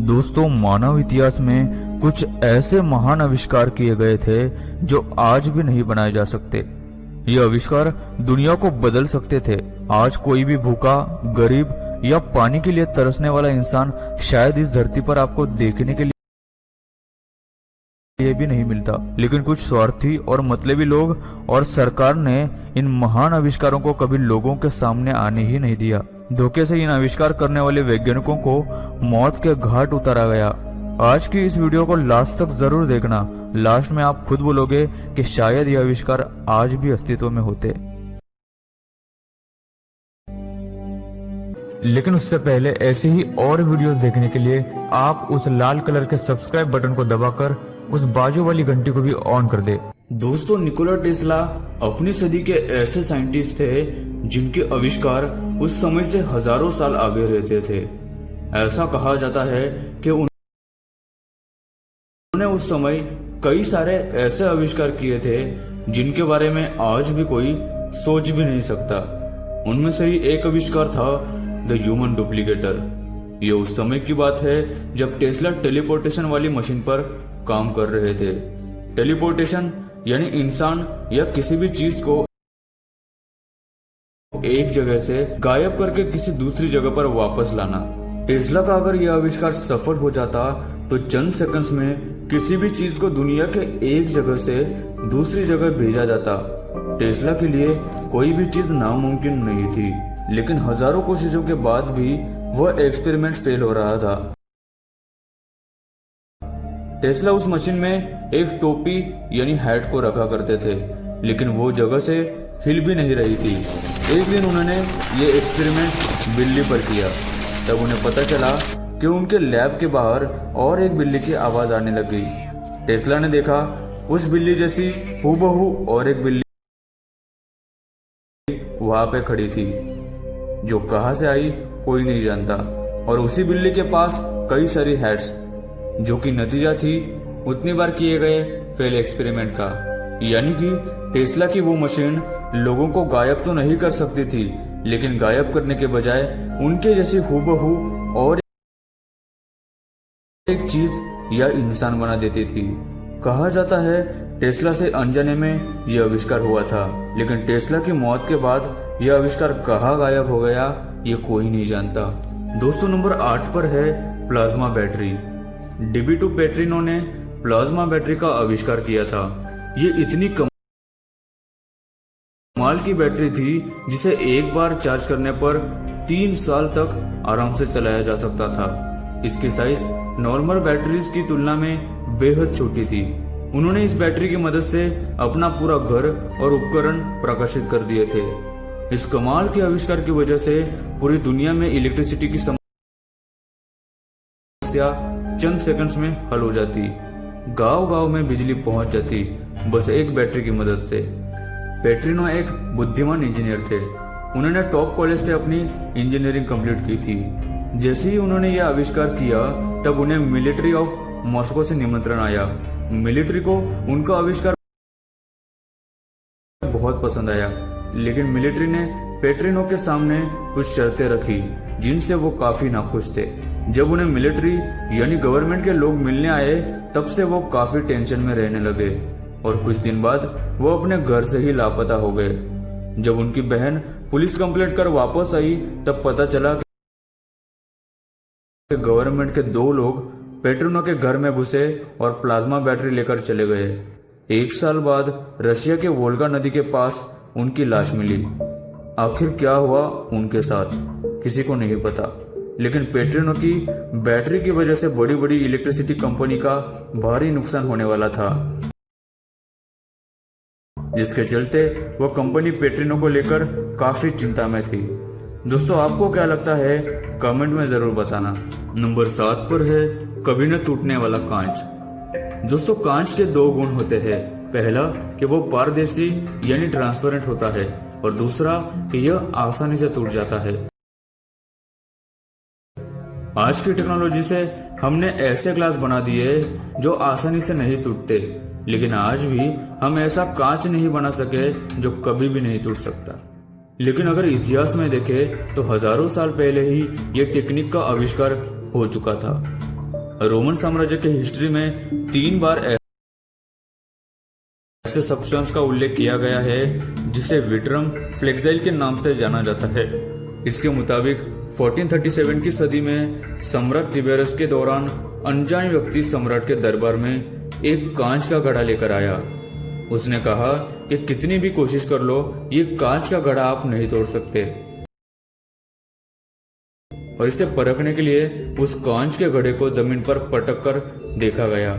दोस्तों, मानव इतिहास में कुछ ऐसे महान आविष्कार किए गए थे जो आज भी नहीं बनाए जा सकते। ये आविष्कार दुनिया को बदल सकते थे। आज कोई भी भूखा, गरीब या पानी के लिए तरसने वाला इंसान शायद इस धरती पर आपको देखने के लिए भी नहीं मिलता। लेकिन कुछ स्वार्थी और मतलबी लोग और सरकार ने इन महान आविष्कारों को कभी लोगों के सामने आने ही नहीं दिया। धोखे से इन आविष्कार करने वाले वैज्ञानिकों को मौत के घाट उतारा गया। आज की इस वीडियो को लास्ट तक जरूर देखना। लास्ट में आप खुद बोलोगे कि शायद ये आविष्कार आज भी अस्तित्व में होते। लेकिन उससे पहले ऐसे ही और वीडियोस देखने के लिए आप उस लाल कलर के सब्सक्राइब बटन को दबाकर उस बाजू वाली घंटी को भी ऑन कर दे। दोस्तों, निकोला टेस्ला अपनी सदी के ऐसे साइंटिस्ट थे जिनके आविष्कार उस समय से हजारों साल आगे रहते थे। ऐसा कहा जाता है कि उन्होंने उस समय कई सारे ऐसे आविष्कार किए थे जिनके बारे में आज भी कोई सोच भी नहीं सकता। उनमें से ही एक आविष्कार था द ह्यूमन डुप्लीकेटर। ये उस समय की बात है जब टेस्ला टेलीपोर्टेशन वाली मशीन पर काम कर रहे थे। टेलीपोर्टेशन यानी इंसान या किसी भी चीज को एक जगह से गायब करके किसी दूसरी जगह पर वापस लाना। टेस्ला का अगर यह आविष्कार सफल हो जाता तो चंद सेकंड्स में किसी भी चीज को दुनिया के एक जगह से दूसरी जगह भेजा जाता। टेस्ला के लिए कोई भी चीज नामुमकिन नहीं थी, लेकिन हजारों कोशिशों के बाद भी वह एक्सपेरिमेंट फेल हो रहा था। टेस्ला उस मशीन में एक टोपी यानी हैट को रखा करते थे, लेकिन वो जगह से हिल भी नहीं रही थी। एक दिन उन्होंने ये एक्सपेरिमेंट बिल्ली पर किया। तब उन्हें पता चला कि उनके लैब के बाहर और एक बिल्ली की आवाज आने लग गई। टेस्ला ने देखा उस बिल्ली जैसी हूबहू और एक बिल्ली वहां पे खड़ी थी, जो कहां से आई कोई नहीं जानता। और उसी बिल्ली के पास कई सारी हैट्स, जो कि नतीजा थी उतनी बार किए गए फेल एक्सपेरिमेंट का। यानी कि टेस्ला की वो मशीन लोगों को गायब तो नहीं कर सकती थी, लेकिन गायब करने के बजाय उनके जैसी हूबहू और एक चीज या इंसान बना देती थी। कहा जाता है टेस्ला से अनजाने में यह आविष्कार हुआ था, लेकिन टेस्ला की मौत के बाद यह आविष्कार कहाँ गायब हो गया ये कोई नहीं जानता। दोस्तों, नंबर 8 पर है प्लाज्मा बैटरी। डीबी2 पेट्रिनो ने प्लाज्मा बैटरी का आविष्कार किया था। ये इतनी कमाल की बैटरी थी जिसे एक बार चार्ज करने पर 3 साल तक आराम से चलाया जा सकता था। इसकी साइज नॉर्मल बैटरीज की तुलना में बेहद छोटी थी। उन्होंने इस बैटरी की मदद से अपना पूरा घर और उपकरण प्रकाशित कर दिए थे। इस कमाल के आविष्कार की वजह से पूरी दुनिया में इलेक्ट्रिसिटी की समस्या चंद सेकंड्स में हल हो जाती। गांव-गांव में बिजली पहुंच जाती, बस एक बैटरी की मदद से। पेट्रिनो एक बुद्धिमान इंजीनियर थे। उन्होंने टॉप कॉलेज से अपनी इंजीनियरिंग कंप्लीट की थी। जैसे ही उन्होंने यह आविष्कार किया तब उन्हें मिलिट्री ऑफ मॉस्को से निमंत्रण आया। मिलिट्री को उनका आविष्कार बहुत पसंद आया, लेकिन मिलिट्री ने पेट्रिनो के सामने कुछ शर्तें रखी जिनसे वो काफी नाखुश थे। जब उन्हें मिलिट्री यानी गवर्नमेंट के लोग मिलने आए तब से वो काफी टेंशन में रहने लगे और कुछ दिन बाद वो अपने घर से ही लापता हो गए। जब उनकी बहन पुलिस कंप्लेंट कर वापस आई तब पता चला कि गवर्नमेंट के 2 लोग पेट्रिनो के घर में घुसे और प्लाज्मा बैटरी लेकर चले गए। 1 साल बाद रशिया के वोल्गा नदी के पास उनकी लाश मिली। आखिर क्या हुआ उनके साथ किसी को नहीं पता, लेकिन पेट्रिनो की बैटरी की वजह से बड़ी बड़ी इलेक्ट्रिसिटी कंपनी का भारी नुकसान होने वाला था, जिसके चलते वह कंपनी पेट्रिनो को लेकर काफी चिंता में थी। दोस्तों, आपको क्या लगता है कमेंट में जरूर बताना। नंबर 7 पर है कभी न टूटने वाला कांच। दोस्तों, कांच के 2 गुण होते हैं। पहला कि वो पारदर्शी यानी ट्रांसपेरेंट होता है, और दूसरा कि यह आसानी से टूट जाता है। आज की टेक्नोलॉजी से हमने ऐसे ग्लास बना दिए जो आसानी से नहीं टूटते, लेकिन आज भी हम ऐसा कांच नहीं बना सके जो कभी भी नहीं टूट सकता। लेकिन अगर इतिहास में देखें तो हजारों साल पहले ही ये टेक्निक का आविष्कार हो चुका था। रोमन साम्राज्य के हिस्ट्री में 3 बार ऐसे सब्सटेंस का उल्लेख किया गया है जिसे विट्रम फ्लेक्साइल के नाम से जाना जाता है। इसके मुताबिक 1437 की सदी में सम्राट तिबेरस के दौरान अनजान व्यक्ति सम्राट के दरबार में एक कांच का घड़ा लेकर आया। उसने कहा कि कितनी भी कोशिश कर लो, ये कांच का घड़ा आप नहीं तोड़ सकते। और इसे परखने के लिए उस कांच के घड़े को जमीन पर पटक कर देखा गया।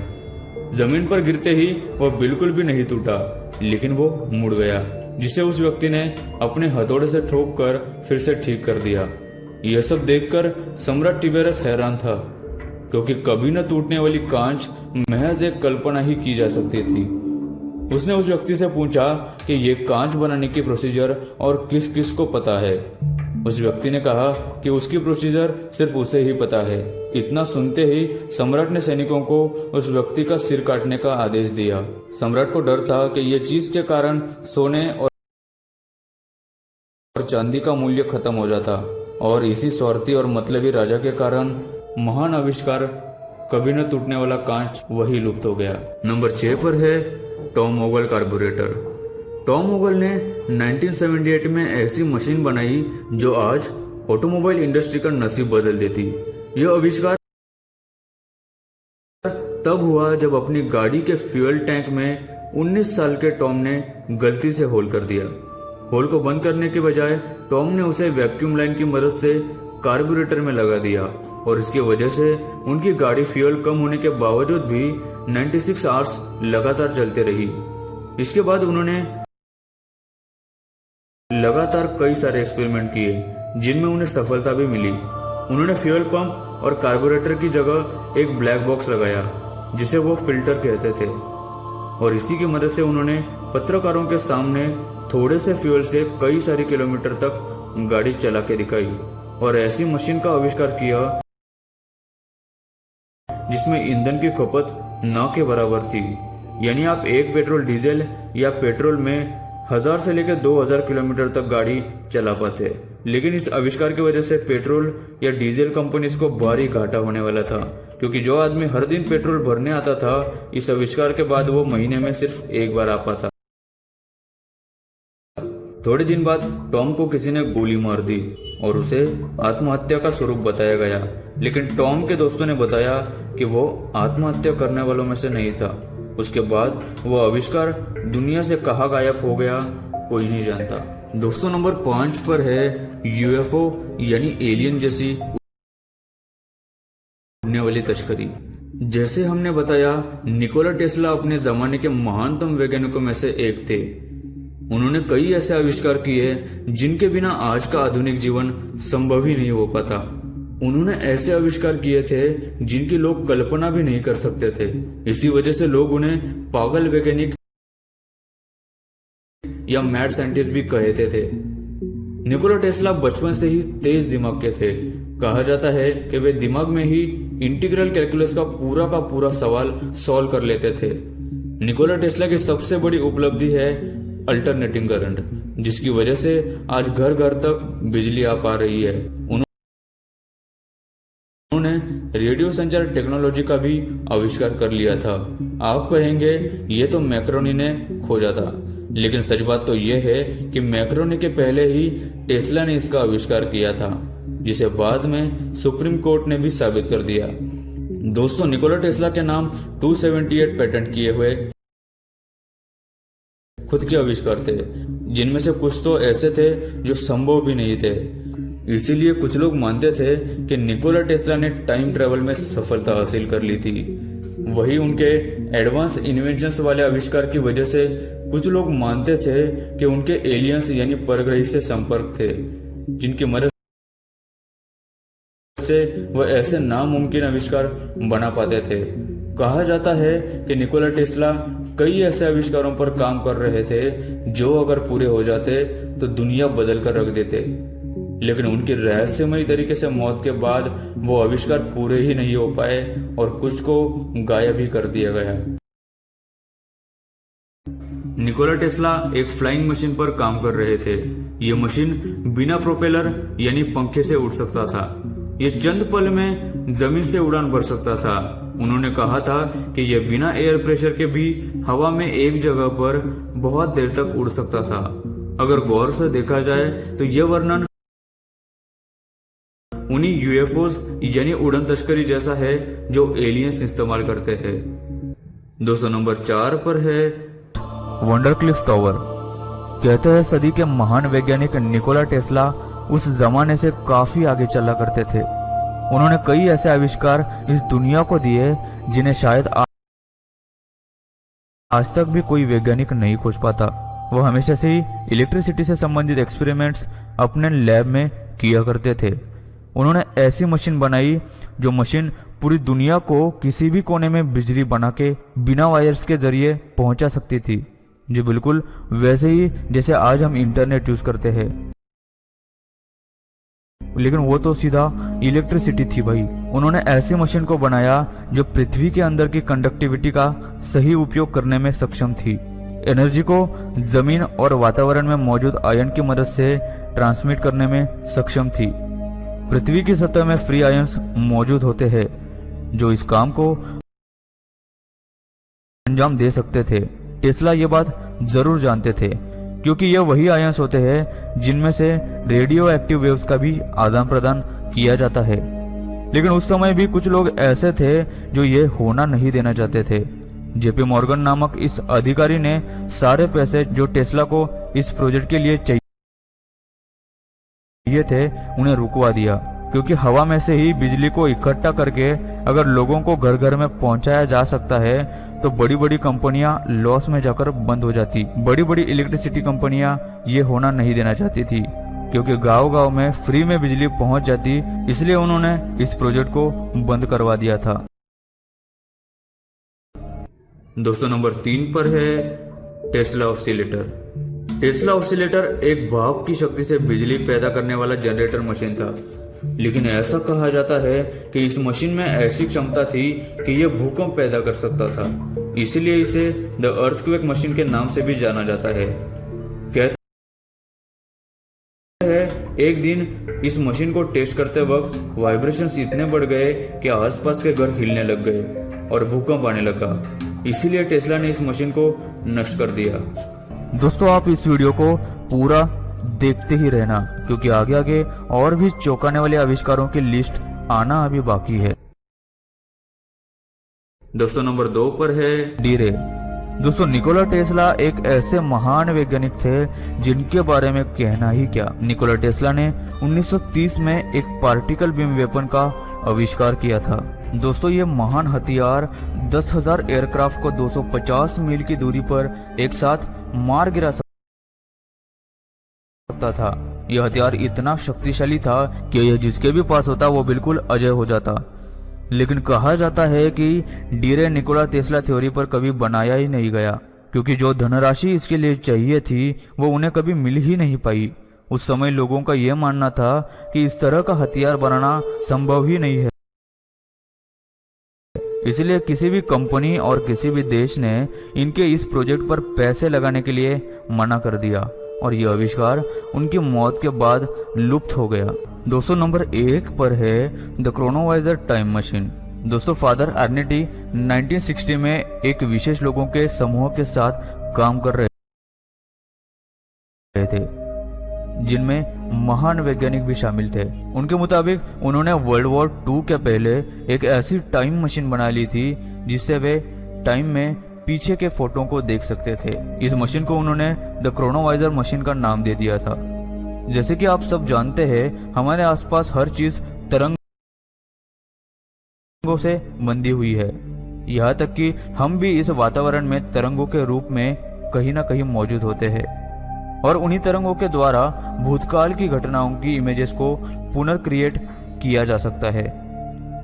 जमीन पर गिरते ही वह बिल्कुल भी नहीं टूटा, लेकिन वो मुड़ गया, जिसे उस व्यक्ति ने अपने हथौड़े से ठोक कर फिर से ठीक कर दिया। यह सब देखकर सम्राट तिबेरस हैरान था, क्योंकि कभी न टूटने वाली कांच महज एक कल्पना ही की जा सकती थी। उसने उस व्यक्ति से पूछा कि यह कांच बनाने की प्रोसीजर और किस किस को पता है। उस व्यक्ति ने कहा कि उसकी प्रोसीजर सिर्फ उसे ही पता है। इतना सुनते ही सम्राट ने सैनिकों को उस व्यक्ति का सिर काटने का आदेश दिया। सम्राट को डर था कि यह चीज के कारण सोने और चांदी का मूल्य खत्म हो जाता, और इसी स्वार्थी और मतलबी राजा के कारण महान आविष्कार कभी न टूटने वाला कांच वही लुप्त हो गया। नंबर 6 पर है Tom Ogle carburettor. Tom Ogle ने 1978 में ऐसी मशीन बनाई जो आज ऑटोमोबाइल इंडस्ट्री का नसीब बदल देती। यह आविष्कार तब हुआ जब अपनी गाड़ी के फ्यूल टैंक में 19 साल के टॉम ने गलती से होल कर दिया। होल को बंद करने के बजाय टॉम ने उसे वैक्यूम लाइन की मदद से कार्बोरेटर में लगा दिया, और इसकी वजह से उनकी गाड़ी फ्यूल कम होने के बावजूद भी 96 आवर्स लगातार चलती रही। इसके बाद उन्होंने लगातार कई सारे एक्सपेरिमेंट किए, जिनमें उन्हें सफलता भी मिली। उन्होंने फ्यूल पंप और कार्बोरेटर की जगह एक ब्लैक बॉक्स लगाया, जिसे वो फिल्टर कहते थे, और इसी की मदद से उन्होंने पत्रकारों के सामने थोड़े से फ्यूल से कई सारे किलोमीटर तक गाड़ी चला के दिखाई, और ऐसी मशीन का आविष्कार किया जिसमें ईंधन की खपत न के बराबर थी। यानी आप एक पेट्रोल डीजल या पेट्रोल में 1000 से लेकर 2000 किलोमीटर तक गाड़ी चला पाते। लेकिन इस आविष्कार की वजह से पेट्रोल या डीजल कंपनीज को भारी घाटा होने वाला था, क्योंकि जो आदमी हर दिन पेट्रोल भरने आता था, इस आविष्कार के बाद वो महीने में सिर्फ एक बार आ पाता। थोड़े दिन बाद टॉम को किसी ने गोली मार दी और उसे आत्महत्या का स्वरूप बताया गया, लेकिन टॉम के दोस्तों ने बताया कि वो आत्महत्या करने वालों में से नहीं था। उसके बाद वो आविष्कार दुनिया से कहाँ गायब हो गया, कोई नहीं जानता। दोस्तों, नंबर 5 पर है यूएफओ यानी एलियन जैसी उड़ने वाली तस्करी। जैसे हमने बताया, निकोला टेस्ला अपने जमाने के महानतम वैज्ञानिकों में से एक थे। उन्होंने कई ऐसे आविष्कार किए जिनके बिना आज का आधुनिक जीवन संभव ही नहीं हो पाता। उन्होंने ऐसे आविष्कार किए थे जिनकी लोग कल्पना भी नहीं कर सकते थे। इसी वजह से लोग उन्हें पागल वैज्ञानिक या मैड साइंटिस्ट भी कहते थे। निकोला टेस्ला बचपन से ही तेज दिमाग के थे। कहा जाता है कि वे दिमाग में ही इंटीग्रल कैलकुलस का पूरा सवाल सॉल्व कर लेते थे। निकोला टेस्ला की सबसे बड़ी उपलब्धि है अल्टरनेटिंग करंट, जिसकी वजह से आज घर घर तक बिजली आ पा रही है। उन्होंने रेडियो संचार टेक्नोलॉजी का भी आविष्कार कर लिया था। आप कहेंगे ये तो मैक्रोनी ने खोजा था, लेकिन सच बात तो यह है कि मैक्रोनी के पहले ही टेस्ला ने इसका आविष्कार किया था, जिसे बाद में सुप्रीम कोर्ट ने भी साबित कर दिया। दोस्तों, निकोला टेस्ला के नाम 278 पेटेंट किए हुए खुद के आविष्कार थे, जिनमें से कुछ तो ऐसे थे जो संभव भी नहीं थे। इसीलिए कुछ लोग मानते थे कि निकोला टेस्ला ने टाइम ट्रेवल में सफलता हासिल कर ली थी। वही उनके एडवांस इन्वेंशंस वाले आविष्कार की वजह से कुछ लोग मानते थे कि उनके एलियंस यानी परग्रही से संपर्क थे, जिनकी मदद से वह ऐसे नामुमकिन आविष्कार बना पाते थे। कहा जाता है कि निकोला टेस्ला कई ऐसे आविष्कारों पर काम कर रहे थे जो अगर पूरे हो जाते तो दुनिया बदल कर रख देते, लेकिन उनकी रहस्यमयी तरीके से मौत के बाद वो आविष्कार पूरे ही नहीं हो पाए और कुछ को गायब ही कर दिया गया। निकोला टेस्ला एक फ्लाइंग मशीन पर काम कर रहे थे। ये मशीन बिना प्रोपेलर यानी पंखे से उड़ सकता था। ये चंद पल में जमीन से उड़ान भर सकता था। उन्होंने कहा था कि यह बिना एयर प्रेशर के भी हवा में एक जगह पर बहुत देर तक उड़ सकता था। अगर गौर से देखा जाए तो यह वर्णन उन्हीं यूएफओस यानी उड़न तस्करी जैसा है जो एलियंस इस्तेमाल करते हैं। दोस्तों नंबर 4 पर है वंडरक्लिफ टावर। कहते हैं सदी के महान वैज्ञानिक निकोला टेस्ला उस जमाने से काफी आगे चला करते थे। उन्होंने कई ऐसे आविष्कार इस दुनिया को दिए जिन्हें शायद आज तक भी कोई वैज्ञानिक नहीं खोज पाता। वो हमेशा से ही इलेक्ट्रिसिटी से संबंधित एक्सपेरिमेंट्स अपने लैब में किया करते थे। उन्होंने ऐसी मशीन बनाई जो मशीन पूरी दुनिया को किसी भी कोने में बिजली बना के बिना वायर्स के जरिए पहुंचा सकती थी, जो बिल्कुल वैसे ही जैसे आज हम इंटरनेट यूज करते हैं। लेकिन वो तो सीधा इलेक्ट्रिसिटी थी भाई। उन्होंने ऐसी मशीन को बनाया जो पृथ्वी के अंदर की कंडक्टिविटी का सही उपयोग करने में सक्षम थी। एनर्जी को जमीन और वातावरण में मौजूद आयन की मदद से ट्रांसमिट करने में सक्षम थी। पृथ्वी की सतह में फ्री आयंस मौजूद होते हैं जो इस काम को अंजाम दे सकते थे। टेस्ला ये बात जरूर जानते थे क्योंकि ये वही आयंस होते हैं जिनमें से रेडियो एक्टिव वेव्स का भी आदान प्रदान किया जाता है। लेकिन उस समय भी कुछ लोग ऐसे थे जो ये होना नहीं देना चाहते थे। जेपी मॉर्गन नामक इस अधिकारी ने सारे पैसे जो टेस्ला को इस प्रोजेक्ट के लिए चाहिए थे उन्हें रुकवा दिया, क्योंकि हवा में से ही बिजली को इकट्ठा करके अगर लोगों को घर घर में पहुंचाया जा सकता है तो बड़ी बड़ी कंपनियां लॉस में जाकर बंद हो जाती। बड़ी बड़ी इलेक्ट्रिसिटी कंपनियां ये होना नहीं देना चाहती थी क्योंकि गांव-गांव में फ्री में बिजली पहुंच जाती, इसलिए उन्होंने इस प्रोजेक्ट को बंद करवा दिया था। दोस्तों नंबर 3 पर है टेस्ला ऑसिलेटर। टेस्ला ऑसिलेटर एक भाप की शक्ति से बिजली पैदा करने वाला जनरेटर मशीन था, लेकिन ऐसा कहा जाता है कि इस मशीन में ऐसी क्षमता थी कि यह भूकंप पैदा कर सकता था, इसलिए इसे द अर्थक्वेक मशीन के नाम से भी जाना जाता है। कहते हैं एक दिन इस मशीन को टेस्ट करते वक्त वाइब्रेशंस इतने बढ़ गए कि आसपास के घर हिलने लग गए और भूकंप आने लगा, इसीलिए टेस्ला ने इस मशीन को नष्ट कर दिया। दोस्तों आप इस वीडियो को पूरा देखते ही रहना क्योंकि आगे आगे और भी चौंकाने वाले आविष्कारों की लिस्ट आना अभी बाकी है। दोस्तों नंबर 2 पर है डी रे। दोस्तों निकोला टेस्ला एक ऐसे महान वैज्ञानिक थे जिनके बारे में कहना ही क्या। निकोला टेस्ला ने 1930 में एक पार्टिकल बीम वेपन का आविष्कार किया था। दोस्तों ये महान हथियार 10,000 एयरक्राफ्ट को 250 मील की दूरी पर एक साथ मार गिरा सकता था। यह हथियार इतना शक्तिशाली था कि यह जिसके भी पास होता वो बिल्कुल अजय हो जाता। लेकिन कहा जाता है कि डी रे निकोला टेस्ला थ्योरी पर कभी बनाया ही नहीं गया क्योंकि जो धनराशि इसके लिए चाहिए थी वो उन्हें कभी मिल ही नहीं पाई। उस समय लोगों का यह मानना था कि इस तरह का हथियार बनाना संभव ही नहीं है, इसलिए किसी भी कंपनी और किसी भी देश ने इनके इस प्रोजेक्ट पर पैसे लगाने के लिए मना कर दिया और यह आविष्कार उनकी मौत के बाद लुप्त हो गया। दोस्तों नंबर 1 पर है द क्रोनोवाइजर टाइम मशीन। दोस्तों फादर अर्नेटी 1960 में एक विशेष लोगों के समूह के साथ काम कर रहे थे जिनमें महान वैज्ञानिक भी शामिल थे। उनके मुताबिक उन्होंने वर्ल्ड वॉर 2 के पहले एक ऐसी टाइम मशीन बना ली थी जिससे वे टाइम में पीछे के फोटो को देख सकते थे। इस मशीन को उन्होंने द क्रोनोवाइजर मशीन का नाम दे दिया था। जैसे कि आप सब जानते हैं हमारे आसपास हर चीज तरंगों से बंधी हुई है, यहाँ तक कि हम भी इस वातावरण में तरंगों के रूप में कहीं ना कहीं मौजूद होते हैं और उन्हीं तरंगों के द्वारा भूतकाल की घटनाओं की इमेजेस को पुनर्क्रिएट किया जा सकता है।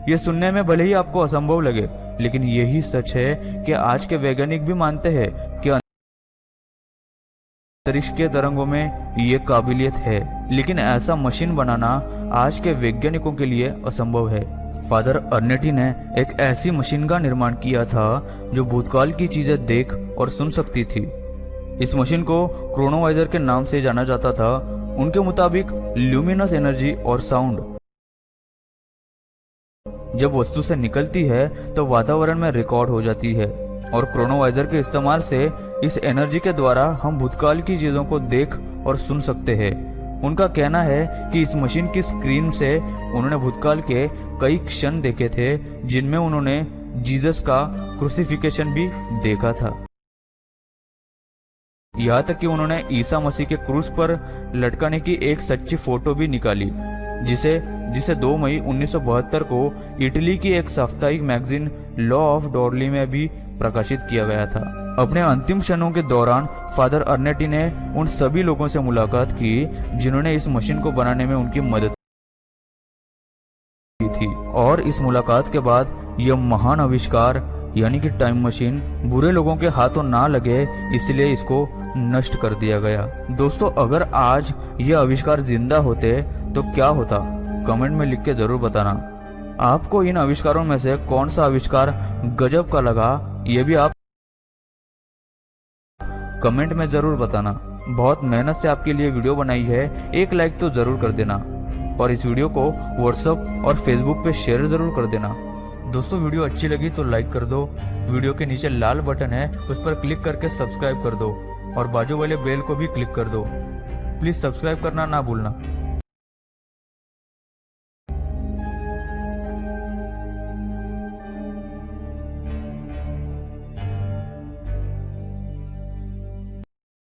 यह सुनने में भले ही आपको असंभव लगे, लेकिन यही सच है कि आज के वैज्ञानिक भी मानते हैं कि अंतरिक्ष के तरंगों में ये काबिलियत है, लेकिन ऐसा मशीन बनाना आज के वैज्ञानिकों के लिए असंभव है। फादर अर्नेटी ने एक ऐसी मशीन का निर्माण किया था जो भूतकाल की चीजें देख और सुन सकती थी। इस मशीन को क्रोनोवाइजर के नाम से जाना जाता था। उनके मुताबिक ल्यूमिनस एनर्जी और साउंड जब वस्तु से निकलती है तो वातावरण में रिकॉर्ड हो जाती है और क्रोनोवाइजर के इस्तेमाल से इस एनर्जी के द्वारा हम भूतकाल की चीजों को देख और सुन सकते हैं। उनका कहना है कि इस मशीन की स्क्रीन से उन्होंने भूतकाल के कई क्षण देखे थे जिनमें उन्होंने जीसस का क्रूसिफिकेशन भी देखा था। यहाँ तक कि उन्होंने ईसा मसीह के क्रूस पर लटकाने की एक सच्ची फोटो भी निकाली जिसे 2 मई 1972 को इटली की एक साप्ताहिक मैगजीन लॉ ऑफ डॉर्ली में भी प्रकाशित किया गया था। अपने अंतिम क्षणों के दौरान फादर अर्नेटी ने उन सभी लोगों से मुलाकात की जिन्होंने इस मशीन को बनाने में उनकी मदद की थी और इस मुलाकात के बाद यह महान आविष्कार यानी कि टाइम मशीन बुरे लोगों के हाथों ना लगे इसलिए इसको नष्ट कर दिया गया। दोस्तों, अगर आज ये आविष्कार जिंदा होते तो क्या होता, कमेंट में लिख के जरूर बताना। आपको इन आविष्कारों में से कौन सा आविष्कार गजब का लगा ये भी आप कमेंट में जरूर बताना। बहुत मेहनत से आपके लिए वीडियो बनाई है, एक लाइक तो जरूर कर देना और इस वीडियो को व्हाट्सएप और फेसबुक पे शेयर जरूर कर देना। दोस्तों, वीडियो अच्छी लगी तो लाइक कर दो। वीडियो के नीचे लाल बटन है उस पर क्लिक करके सब्सक्राइब कर दो और बाजू वाले बेल को भी क्लिक कर दो। प्लीज सब्सक्राइब करना ना भूलना।